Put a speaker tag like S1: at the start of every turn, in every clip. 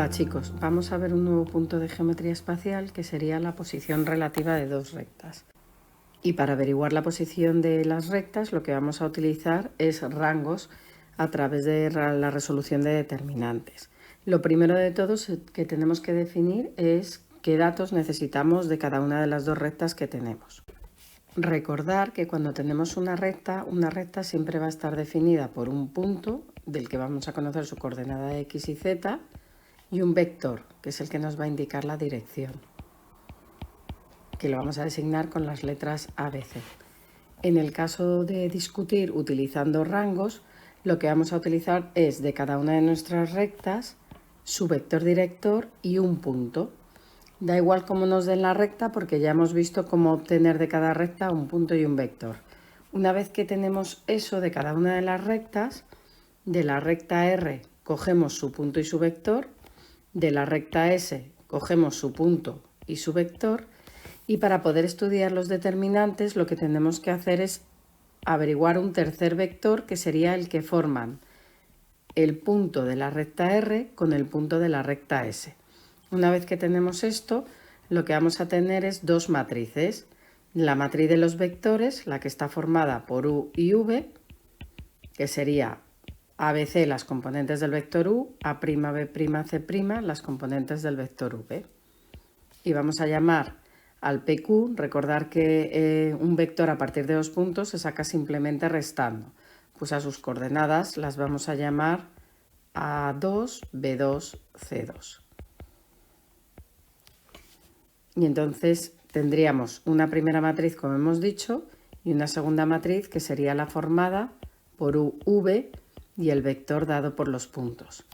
S1: Hola chicos, vamos a ver un nuevo punto de geometría espacial que sería la posición relativa de dos rectas. Y para averiguar la posición de las rectas lo que vamos a utilizar es rangos a través de la resolución de determinantes. Lo primero de todo que tenemos que definir es qué datos necesitamos de cada una de las dos rectas que tenemos. Recordar que cuando tenemos una recta siempre va a estar definida por un punto del que vamos a conocer su coordenada x y z y un vector, que es el que nos va a indicar la dirección, que lo vamos a designar con las letras A, B, C. En el caso de discutir utilizando rangos, lo que vamos a utilizar es de cada una de nuestras rectas su vector director y un punto. Da igual cómo nos den la recta porque ya hemos visto cómo obtener de cada recta un punto y un vector. Una vez que tenemos eso de cada una de las rectas, de la recta R cogemos su punto y su vector, de la recta S cogemos su punto y su vector, y para poder estudiar los determinantes lo que tenemos que hacer es averiguar un tercer vector que sería el que forman el punto de la recta R con el punto de la recta S. Una vez que tenemos esto, lo que vamos a tener es dos matrices. La matriz de los vectores, la que está formada por U y V, que sería ABC las componentes del vector U, A'B', C', las componentes del vector V. Y vamos a llamar al PQ, recordar que un vector a partir de dos puntos se saca simplemente restando. Pues a sus coordenadas las vamos a llamar A2, B2, C2. Y entonces tendríamos una primera matriz, como hemos dicho, y una segunda matriz que sería la formada por UV y el vector dado por los puntos.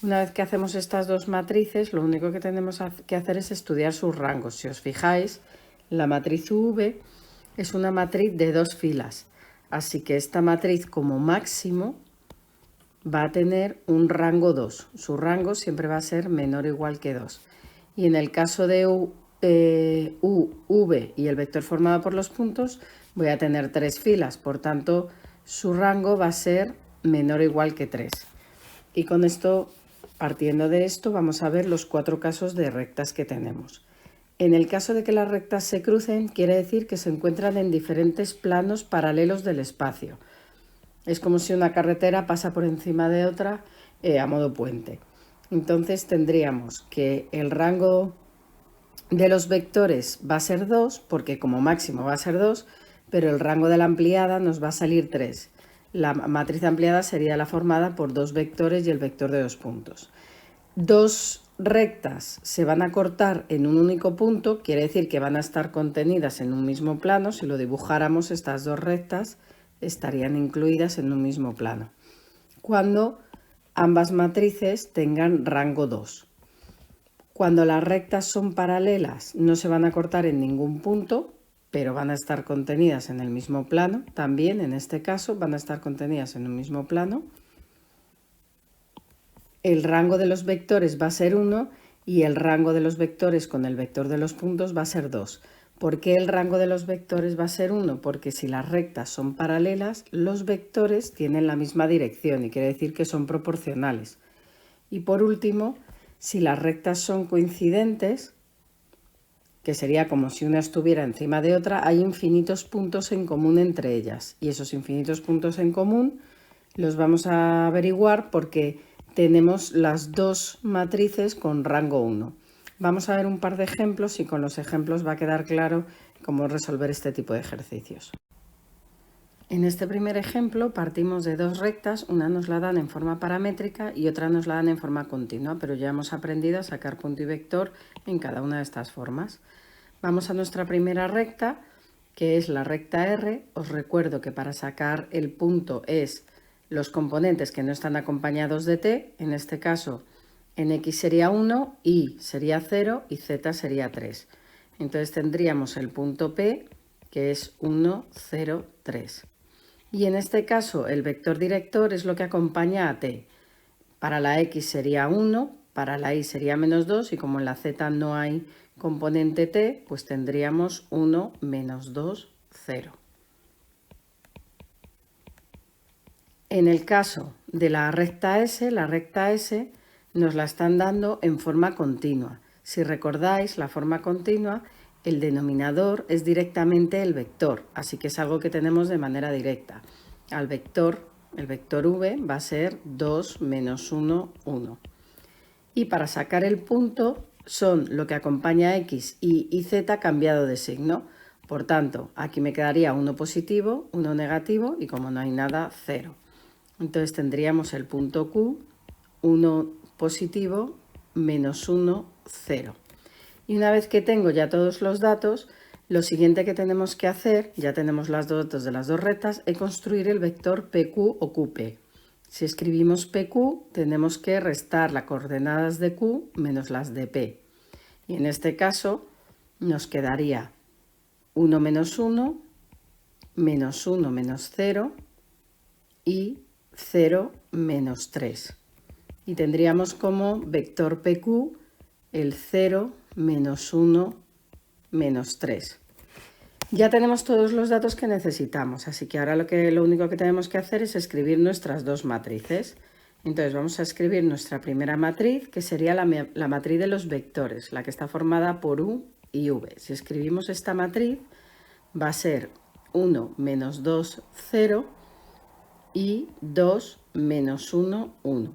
S1: Una vez que hacemos estas dos matrices, lo único que tenemos que hacer es estudiar sus rangos. Si os fijáis, la matriz UV es una matriz de dos filas, así que esta matriz como máximo va a tener un rango 2. Su rango siempre va a ser menor o igual que 2. Y en el caso de V y el vector formado por los puntos, voy a tener tres filas, por tanto su rango va a ser menor o igual que 3. Y con esto, partiendo de esto, vamos a ver los cuatro casos de rectas que tenemos. En el caso de que las rectas se crucen, quiere decir que se encuentran en diferentes planos paralelos del espacio. Es como si una carretera pasa por encima de otra a modo puente. Entonces tendríamos que el rango de los vectores va a ser 2, porque como máximo va a ser 2, pero el rango de la ampliada nos va a salir 3. La matriz ampliada sería la formada por dos vectores y el vector de dos puntos. Dos rectas se van a cortar en un único punto, quiere decir que van a estar contenidas en un mismo plano. Si lo dibujáramos, estas dos rectas estarían incluidas en un mismo plano, cuando ambas matrices tengan rango 2. Cuando las rectas son paralelas no se van a cortar en ningún punto, pero van a estar contenidas en el mismo plano. También en este caso van a estar contenidas en un mismo plano. El rango de los vectores va a ser 1 y el rango de los vectores con el vector de los puntos va a ser 2. ¿Por qué el rango de los vectores va a ser 1? Porque si las rectas son paralelas, los vectores tienen la misma dirección y quiere decir que son proporcionales. Y por último, si las rectas son coincidentes, que sería como si una estuviera encima de otra, hay infinitos puntos en común entre ellas. Y esos infinitos puntos en común los vamos a averiguar porque tenemos las dos matrices con rango 1. Vamos a ver un par de ejemplos y con los ejemplos va a quedar claro cómo resolver este tipo de ejercicios. En este primer ejemplo partimos de dos rectas, una nos la dan en forma paramétrica y otra nos la dan en forma continua, pero ya hemos aprendido a sacar punto y vector en cada una de estas formas. Vamos a nuestra primera recta, que es la recta R. Os recuerdo que para sacar el punto es los componentes que no están acompañados de t, en este caso en x sería 1, y sería 0 y z sería 3. Entonces tendríamos el punto P, que es 1, 0, 3. Y en este caso el vector director es lo que acompaña a t. Para la x sería 1, para la y sería menos 2 y como en la z no hay componente t, pues tendríamos 1, menos 2, 0. En el caso de la recta S nos la están dando en forma continua. Si recordáis la forma continua, el denominador es directamente el vector, así que es algo que tenemos de manera directa. Al vector, el vector v va a ser 2 menos 1, 1. Y para sacar el punto son lo que acompaña a x, y z cambiado de signo. Por tanto, aquí me quedaría 1 positivo, 1 negativo y como no hay nada, 0. Entonces tendríamos el punto Q, 1 positivo, menos 1, 0. Y una vez que tengo ya todos los datos, lo siguiente que tenemos que hacer, ya tenemos los datos de las dos rectas, es construir el vector PQ o QP. Si escribimos PQ, tenemos que restar las coordenadas de Q menos las de P. Y en este caso nos quedaría 1 menos 1, menos 1 menos 0 y 0 menos 3. Y tendríamos como vector PQ el 0 menos 1 menos 3. Ya tenemos todos los datos que necesitamos, así que ahora lo único que tenemos que hacer es escribir nuestras dos matrices. Entonces vamos a escribir nuestra primera matriz, que sería la matriz de los vectores, la que está formada por U y V. Si escribimos esta matriz, va a ser 1 menos 2, 0 y 2 menos 1, 1.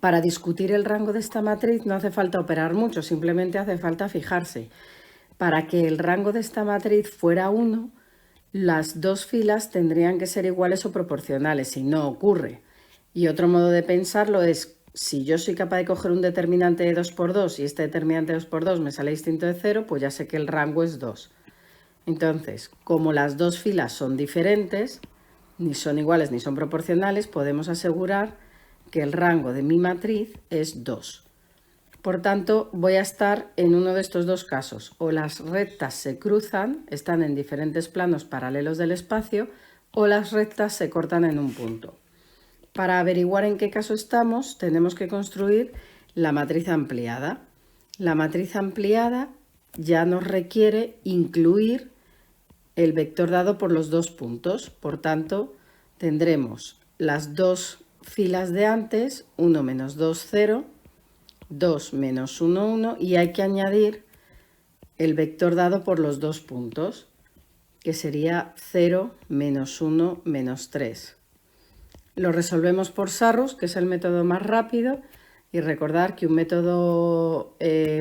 S1: Para discutir el rango de esta matriz no hace falta operar mucho, simplemente hace falta fijarse. Para que el rango de esta matriz fuera 1, las dos filas tendrían que ser iguales o proporcionales, y no ocurre. Y otro modo de pensarlo es, si yo soy capaz de coger un determinante de 2 por 2 y este determinante de 2 por 2 me sale distinto de 0, pues ya sé que el rango es 2. Entonces, como las dos filas son diferentes, ni son iguales ni son proporcionales, podemos asegurar que el rango de mi matriz es 2. Por tanto, voy a estar en uno de estos dos casos. O las rectas se cruzan, están en diferentes planos paralelos del espacio, o las rectas se cortan en un punto. Para averiguar en qué caso estamos, tenemos que construir la matriz ampliada. La matriz ampliada ya nos requiere incluir el vector dado por los dos puntos. Por tanto, tendremos las dos filas de antes, 1 menos 2, 0, 2 menos 1, 1, y hay que añadir el vector dado por los dos puntos, que sería 0 menos 1 menos 3. Lo resolvemos por Sarrus, que es el método más rápido, y recordar que un método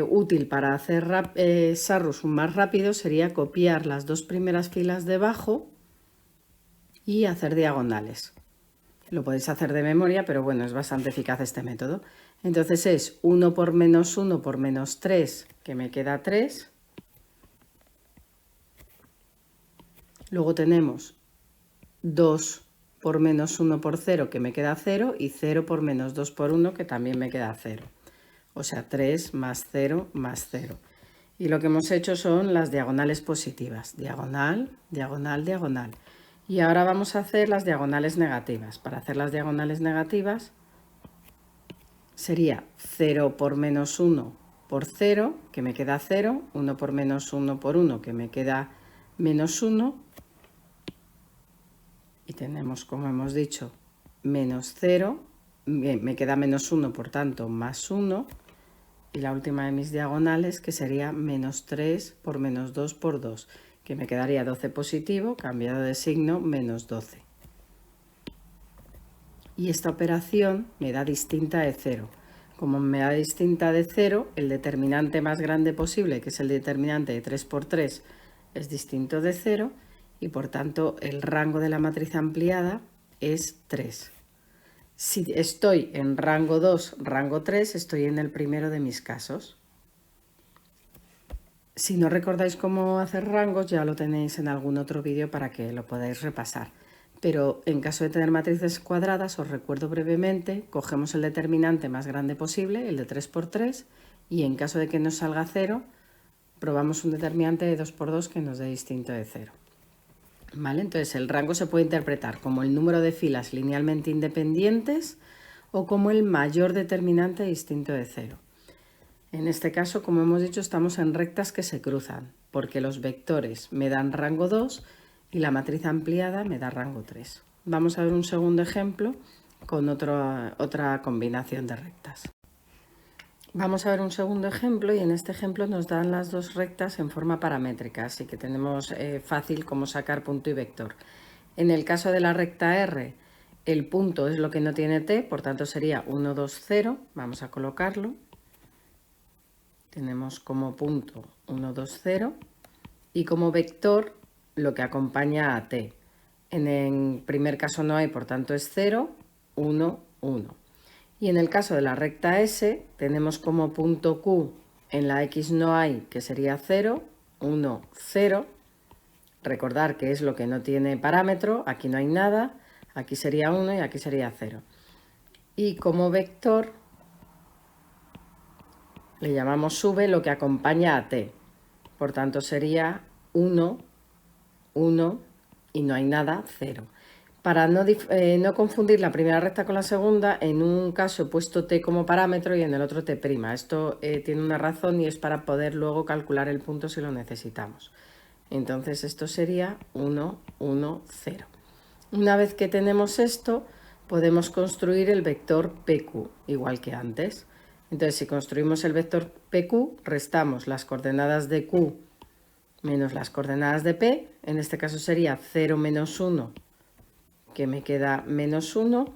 S1: útil para hacer Sarrus más rápido sería copiar las dos primeras filas de abajo y hacer diagonales. Lo podéis hacer de memoria, pero bueno, es bastante eficaz este método. Entonces es 1 por menos 1 por menos 3, que me queda 3. Luego tenemos 2 por menos 1 por 0, que me queda 0, y 0 por menos 2 por 1, que también me queda 0. O sea, 3 más 0 más 0. Y lo que hemos hecho son las diagonales positivas. Diagonal, diagonal, diagonal. Y ahora vamos a hacer las diagonales negativas. Para hacer las diagonales negativas sería 0 por menos 1 por 0, que me queda 0, 1 por menos 1 por 1, que me queda menos 1, y tenemos, como hemos dicho, menos 0, me queda menos 1, por tanto, más 1, y la última de mis diagonales, que sería menos 3 por menos 2 por 2, que me quedaría 12 positivo, cambiado de signo, menos 12. Y esta operación me da distinta de 0. Como me da distinta de 0, el determinante más grande posible, que es el determinante de 3 por 3, es distinto de 0, y por tanto el rango de la matriz ampliada es 3. Si estoy en rango 2, rango 3, estoy en el primero de mis casos. Si no recordáis cómo hacer rangos, ya lo tenéis en algún otro vídeo para que lo podáis repasar. Pero en caso de tener matrices cuadradas, os recuerdo brevemente, cogemos el determinante más grande posible, el de 3 por 3, y en caso de que nos salga 0, probamos un determinante de 2 por 2 que nos dé distinto de 0. ¿Vale? Entonces el rango se puede interpretar como el número de filas linealmente independientes o como el mayor determinante distinto de 0. En este caso, como hemos dicho, estamos en rectas que se cruzan, porque los vectores me dan rango 2 y la matriz ampliada me da rango 3. Vamos a ver un segundo ejemplo con otra combinación de rectas. Vamos a ver un segundo ejemplo y en este ejemplo nos dan las dos rectas en forma paramétrica, así que tenemos fácil cómo sacar punto y vector. En el caso de la recta R, el punto es lo que no tiene t, por tanto sería 1, 2, 0. Vamos a colocarlo. Tenemos como punto 1, 2, 0 y como vector lo que acompaña a t. En el primer caso no hay, por tanto es 0, 1, 1. Y en el caso de la recta S, tenemos como punto Q en la X no hay, que sería 0, 1, 0. Recordar que es lo que no tiene parámetro, aquí no hay nada, aquí sería 1 y aquí sería 0. Y como vector le llamamos sube lo que acompaña a T. Por tanto sería 1, 1 y no hay nada, 0. Para no confundir la primera recta con la segunda, en un caso he puesto t como parámetro y en el otro t'. Esto tiene una razón y es para poder luego calcular el punto si lo necesitamos. Entonces esto sería 1, 1, 0. Una vez que tenemos esto, podemos construir el vector PQ, igual que antes. Entonces si construimos el vector PQ, restamos las coordenadas de Q menos las coordenadas de P. En este caso sería 0 menos 1, que me queda menos 1,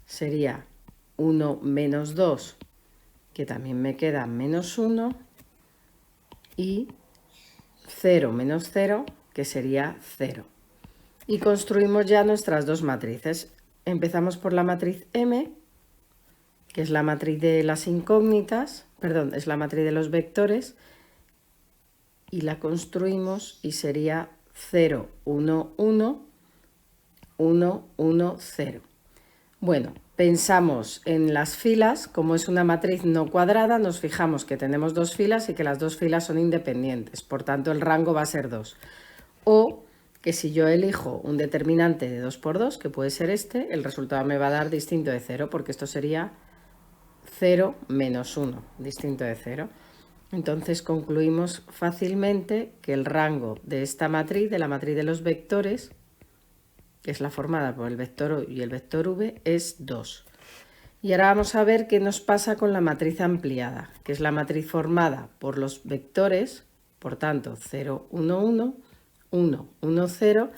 S1: sería 1 menos 2, que también me queda menos 1, y 0 menos 0, que sería 0. Y construimos ya nuestras dos matrices. Empezamos por la matriz M, que es la matriz de las incógnitas, perdón, es la matriz de los vectores, y la construimos y sería 0, 1, 1, 1, 1, 0. Bueno, pensamos en las filas, como es una matriz no cuadrada, nos fijamos que tenemos dos filas y que las dos filas son independientes, por tanto el rango va a ser 2. O que si yo elijo un determinante de 2 por 2, que puede ser este, el resultado me va a dar distinto de 0, porque esto sería 0 menos 1, distinto de 0. Entonces concluimos fácilmente que el rango de esta matriz, de la matriz de los vectores, que es la formada por el vector O y el vector V, es 2. Y ahora vamos a ver qué nos pasa con la matriz ampliada, que es la matriz formada por los vectores, por tanto 0, 1, 1, 1, 1, 0,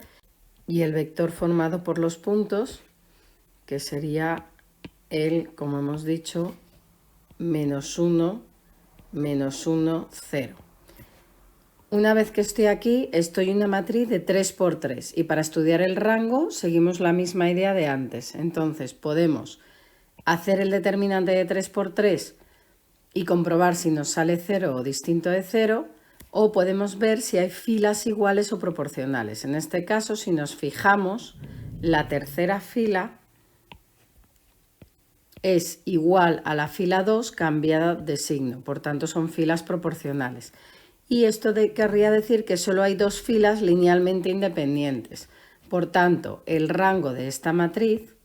S1: y el vector formado por los puntos, que sería el, como hemos dicho, menos 1, menos 1, 0. Una vez que estoy aquí, estoy en una matriz de 3 por 3 y para estudiar el rango seguimos la misma idea de antes. Entonces podemos hacer el determinante de 3 por 3 y comprobar si nos sale 0 o distinto de 0, o podemos ver si hay filas iguales o proporcionales. En este caso, si nos fijamos, la tercera fila es igual a la fila 2 cambiada de signo, por tanto son filas proporcionales. Y esto querría decir que solo hay dos filas linealmente independientes. Por tanto, el rango de esta matriz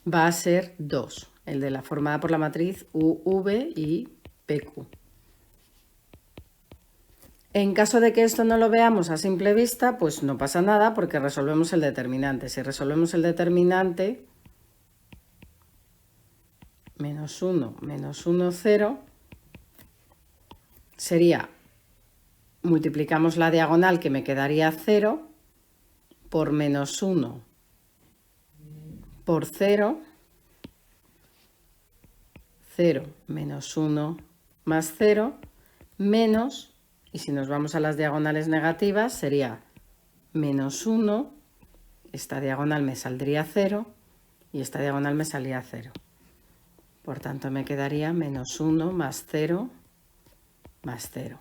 S1: va a ser 2, el de la formada por la matriz UV y PQ. En caso de que esto no lo veamos a simple vista, pues no pasa nada porque resolvemos el determinante. Si resolvemos el determinante, menos 1, menos 1, 0, sería, multiplicamos la diagonal que me quedaría 0 por menos 1 por 0, 0 menos 1 más 0, menos, y si nos vamos a las diagonales negativas sería menos 1, esta diagonal me saldría 0 y esta diagonal me salía 0. Por tanto me quedaría menos 1 más 0 más 0.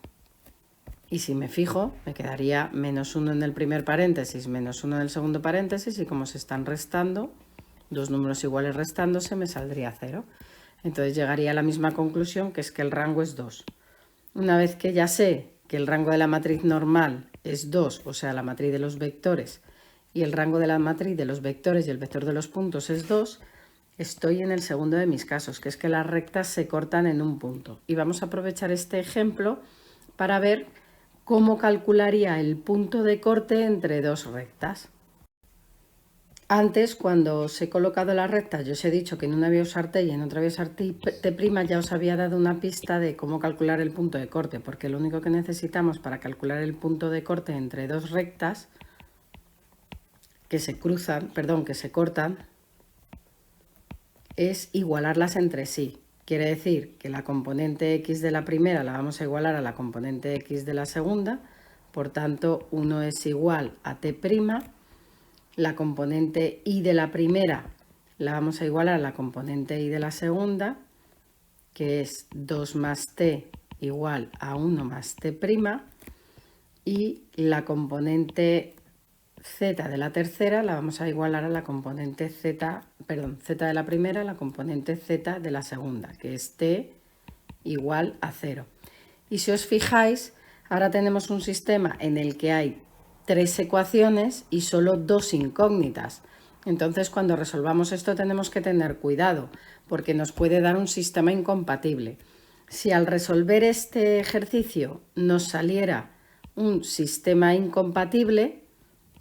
S1: Y si me fijo, me quedaría menos 1 en el primer paréntesis, menos 1 en el segundo paréntesis, y como se están restando, dos números iguales restándose, me saldría 0. Entonces llegaría a la misma conclusión, que es que el rango es 2. Una vez que ya sé que el rango de la matriz normal es 2, o sea, la matriz de los vectores, y el rango de la matriz de los vectores y el vector de los puntos es 2, estoy en el segundo de mis casos, que es que las rectas se cortan en un punto. Y vamos a aprovechar este ejemplo para ver cómo calcularía el punto de corte entre dos rectas. Antes, cuando os he colocado las rectas, yo os he dicho que en una voy a usar T y en otra voy a usar T', ya os había dado una pista de cómo calcular el punto de corte, porque lo único que necesitamos para calcular el punto de corte entre dos rectas que se cortan, es igualarlas entre sí. Quiere decir que la componente X de la primera la vamos a igualar a la componente X de la segunda, por tanto 1 es igual a T'. La componente y de la primera la vamos a igualar a la componente y de la segunda, que es 2 más t igual a 1 más t', y la componente z de la tercera la vamos a igualar a la componente z de la primera a la componente z de la segunda, que es t igual a 0. Y si os fijáis, ahora tenemos un sistema en el que hay 3 ecuaciones y solo 2 incógnitas. Entonces, cuando resolvamos esto tenemos que tener cuidado, porque nos puede dar un sistema incompatible. Si al resolver este ejercicio nos saliera un sistema incompatible,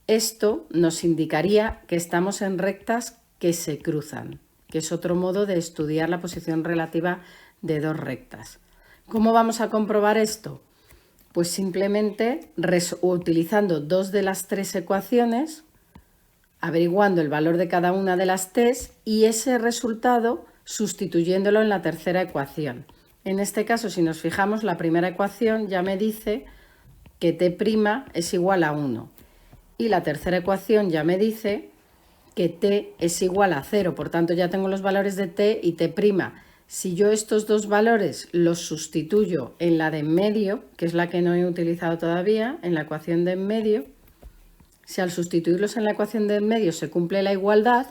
S1: esto nos indicaría que estamos en rectas que se cruzan, que es otro modo de estudiar la posición relativa de dos rectas. ¿Cómo vamos a comprobar esto? Pues simplemente utilizando dos de las tres ecuaciones, averiguando el valor de cada una de las t's y ese resultado sustituyéndolo en la tercera ecuación. En este caso, si nos fijamos, la primera ecuación ya me dice que t' es igual a 1 y la tercera ecuación ya me dice que t es igual a 0, por tanto ya tengo los valores de t y t'. Si yo estos dos valores los sustituyo en la de en medio, que es la que no he utilizado todavía, en la ecuación de en medio, si al sustituirlos en la ecuación de en medio se cumple la igualdad,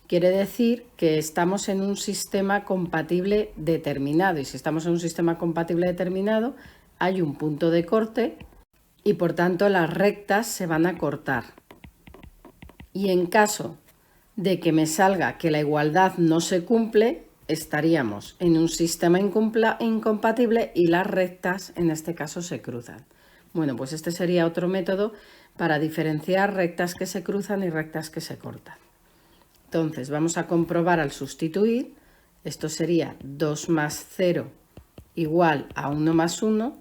S1: quiere decir que estamos en un sistema compatible determinado. Y si estamos en un sistema compatible determinado, hay un punto de corte y por tanto las rectas se van a cortar. Y en caso de que me salga que la igualdad no se cumple, estaríamos en un sistema incompatible y las rectas en este caso se cruzan. Bueno, pues este sería otro método para diferenciar rectas que se cruzan y rectas que se cortan. Entonces vamos a comprobar al sustituir. Esto sería 2 más 0 igual a 1 más 1.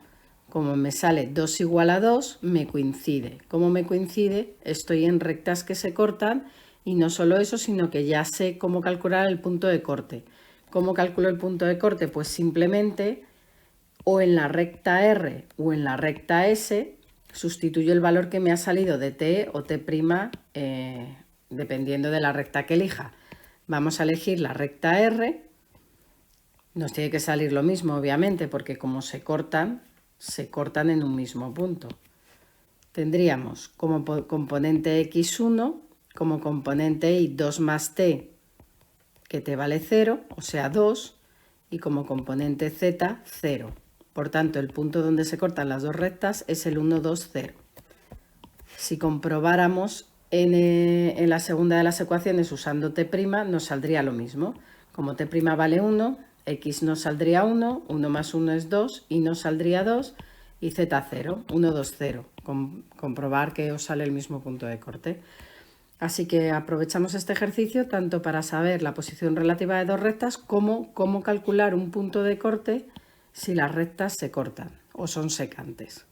S1: Como me sale 2 igual a 2, me coincide. Como me coincide, estoy en rectas que se cortan y no solo eso, sino que ya sé cómo calcular el punto de corte. ¿Cómo calculo el punto de corte? Pues simplemente o en la recta R o en la recta S sustituyo el valor que me ha salido de t o t', dependiendo de la recta que elija. Vamos a elegir la recta R. Nos tiene que salir lo mismo, obviamente, porque como se cortan en un mismo punto. Tendríamos como componente x1, como componente y 2 más t, que t vale 0, o sea 2, y como componente z, 0. Por tanto, el punto donde se cortan las dos rectas es el 1, 2, 0. Si comprobáramos en la segunda de las ecuaciones usando t', nos saldría lo mismo. Como t' vale 1, x nos saldría 1, 1 más 1 es 2 y nos saldría 2 y z 0, 1, 2, 0. Comprobar que os sale el mismo punto de corte. Así que aprovechamos este ejercicio tanto para saber la posición relativa de dos rectas como cómo calcular un punto de corte si las rectas se cortan o son secantes.